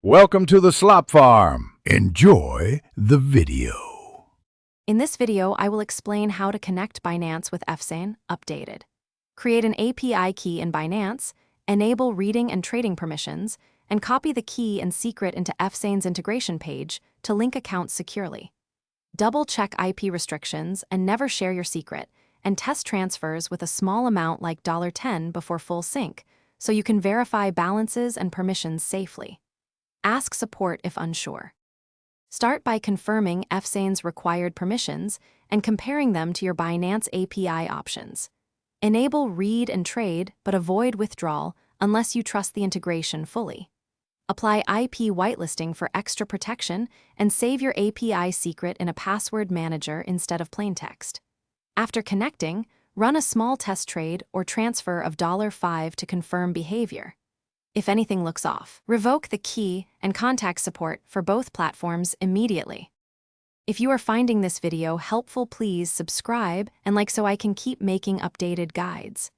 Welcome to the Slop Farm. Enjoy the video. In this video, I will explain how to connect Binance with Efsane updated. Create an API key in Binance, enable reading and trading permissions, and copy the key and secret into Efsane's integration page to link accounts securely. Double-check IP restrictions and never share your secret, and test transfers with a small amount like $10 before full sync, so you can verify balances and permissions safely. Ask support if unsure. Start by confirming Efsane's required permissions and comparing them to your Binance API options. Enable read and trade, but avoid withdrawal unless you trust the integration fully. Apply IP whitelisting for extra protection and save your API secret in a password manager instead of plain text. After connecting, run a small test trade or transfer of $5 to confirm behavior. If anything looks off, revoke the key and contact support for both platforms immediately. If you are finding this video helpful, please subscribe and like so I can keep making updated guides.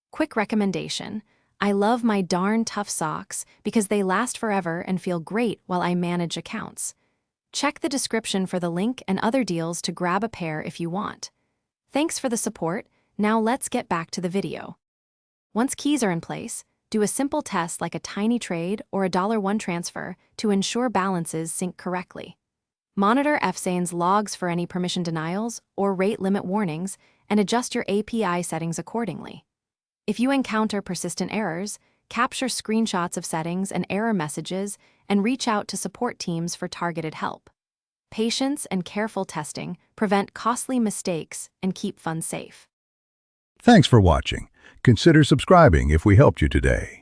Quick recommendation: I love my darn tough socks because they last forever and feel great while I manage accounts. Check the description for the link and other deals to grab a pair if you want. Thanks for the support. Now let's get back to the video. Once keys are in place, do a simple test like a tiny trade or a $1 transfer to ensure balances sync correctly. Monitor Efsane's logs for any permission denials or rate limit warnings and adjust your API settings accordingly. If you encounter persistent errors, capture screenshots of settings and error messages and reach out to support teams for targeted help. Patience and careful testing prevent costly mistakes and keep funds safe. Thanks for watching. Consider subscribing if we helped you today.